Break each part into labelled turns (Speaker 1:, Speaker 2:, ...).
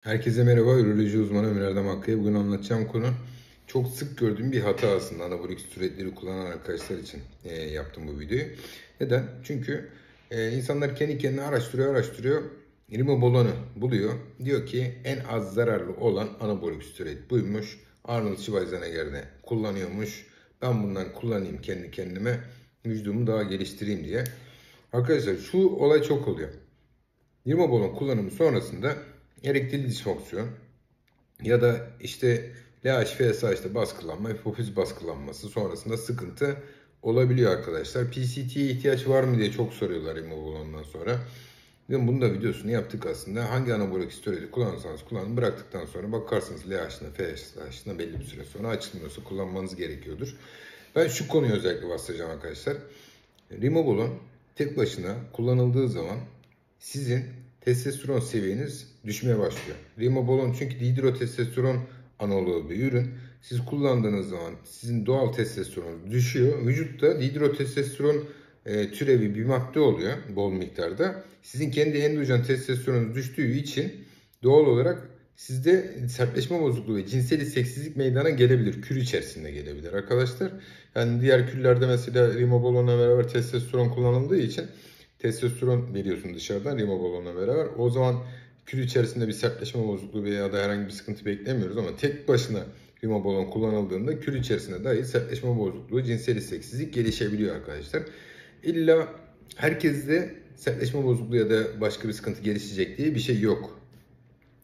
Speaker 1: Herkese merhaba, üroloji uzmanı Ömer Erdem Akkaya. Bugün anlatacağım konu çok sık gördüğüm bir hata aslında anabolik steroidleri kullanan arkadaşlar için yaptım bu videoyu. Neden? Çünkü insanlar kendi kendine araştırıyor. Rimobolan'ı buluyor. Diyor ki en az zararlı olan anabolik steroid buymuş. Arnold Schwarzenegger'de kullanıyormuş. Ben bundan kullanayım kendi kendime, vücudumu daha geliştireyim diye. Arkadaşlar şu olay çok oluyor. Rimobolan kullanımı sonrasında erektil disfonksiyon ya da işte LH-FSH'de baskılanma, hipofiz baskılanması sonrasında sıkıntı olabiliyor arkadaşlar. PCT'ye ihtiyaç var mı diye çok soruyorlar Rimobolan'dan sonra. Bunun da videosunu yaptık aslında. Hangi anabolik steroidi kullanırsanız kullanın, bıraktıktan sonra bakarsınız LH'ına, FSH'ına belli bir süre sonra açılmıyorsa kullanmanız gerekiyordur. Ben şu konuyu özellikle bahsedeceğim arkadaşlar. Rimobolan tek başına kullanıldığı zaman sizin testosteron seviyeniz düşmeye başlıyor. Rimobolan çünkü dihidrotestosteron analoğu bir ürün. Siz kullandığınız zaman sizin doğal testosteron düşüyor. Vücutta dihidrotestosteron türevi bir madde oluyor bol miktarda. Sizin kendi endojen testosteronunuz düştüğü için doğal olarak sizde sertleşme bozukluğu ve cinsel isteksizlik meydana gelebilir. Kür içerisinde gelebilir arkadaşlar. Yani diğer küllerde mesela Rimobolan'la beraber testosteron kullanıldığı için testosteron veriyorsun dışarıdan Rimobolan'la beraber. O zaman kür içerisinde bir sertleşme bozukluğu veya da herhangi bir sıkıntı beklemiyoruz ama tek başına Rimobolan kullanıldığında kür içerisinde dahi sertleşme bozukluğu, cinsel isteksizlik gelişebiliyor arkadaşlar. İlla herkeste sertleşme bozukluğu ya da başka bir sıkıntı gelişecek diye bir şey yok.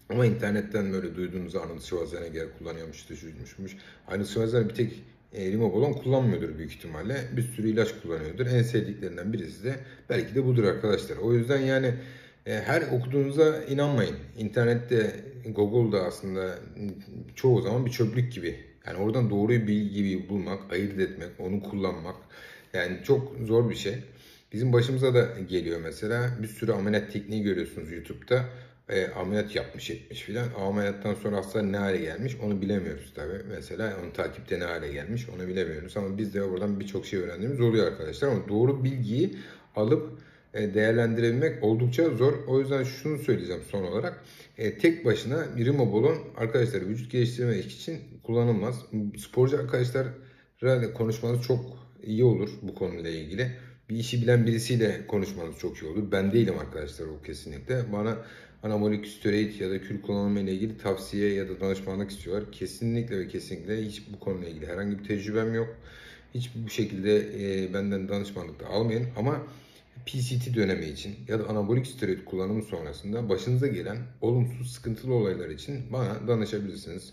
Speaker 1: Ama internetten böyle duyduğunuz Arnold Schwarzenegger kullanıyormuş, düşürmüş. Arnold Schwarzenegger bir tek Rimobolan kullanmıyordur büyük ihtimalle. Bir sürü ilaç kullanıyordur. En sevdiklerinden birisi de belki de budur arkadaşlar. O yüzden yani her okuduğunuza inanmayın. İnternette, Google'da aslında çoğu zaman bir çöplük gibi. Yani oradan doğru bilgiyi bulmak, ayırt etmek, onu kullanmak yani çok zor bir şey. Bizim başımıza da geliyor mesela. Bir sürü ameliyat tekniği görüyorsunuz YouTube'da. Ameliyat yapmış etmiş filan. Ameliyattan sonra hasta ne hale gelmiş onu bilemiyoruz tabi. Mesela onun takipte ne hale gelmiş onu bilemiyoruz. Ama biz de oradan birçok şey öğrendiğimiz oluyor arkadaşlar. Ama doğru bilgiyi alıp değerlendirebilmek oldukça zor. O yüzden şunu söyleyeceğim son olarak. Tek başına Rimobolan arkadaşlar vücut geliştirme için kullanılmaz. Sporcu arkadaşlarla konuşmanız çok iyi olur bu konuyla ilgili. Bir işi bilen birisiyle konuşmanız çok iyi olur. Ben değilim arkadaşlar o kesinlikle. Bana anabolik steroid ya da kür kullanımı ile ilgili tavsiye ya da danışmanlık istiyorlar. Kesinlikle ve kesinlikle hiç bu konuyla ilgili herhangi bir tecrübem yok. Hiç bu şekilde benden danışmanlık da almayın. Ama PCT dönemi için ya da anabolik steroid kullanımı sonrasında başınıza gelen olumsuz sıkıntılı olaylar için bana danışabilirsiniz.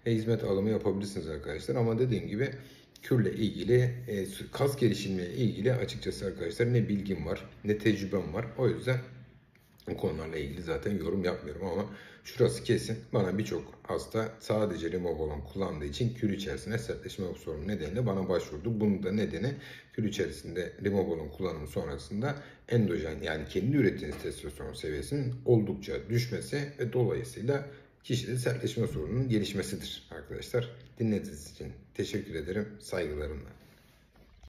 Speaker 1: Hizmet alımı yapabilirsiniz arkadaşlar. Ama dediğim gibi kürle ilgili, kas gelişimiyle ilgili açıkçası arkadaşlar ne bilgim var ne tecrübem var. O yüzden bu konularla ilgili zaten yorum yapmıyorum ama şurası kesin. Bana birçok hasta sadece Rimobolan kullandığı için kür içerisinde sertleşme sorunu nedeniyle bana başvurdu. Bunun da nedeni kür içerisinde Rimobolan kullanımı sonrasında endojen yani kendi ürettiğiniz testosteron seviyesinin oldukça düşmesi ve dolayısıyla kişide sertleşme sorununun gelişmesidir arkadaşlar. Dinlediğiniz için teşekkür ederim. Saygılarımla.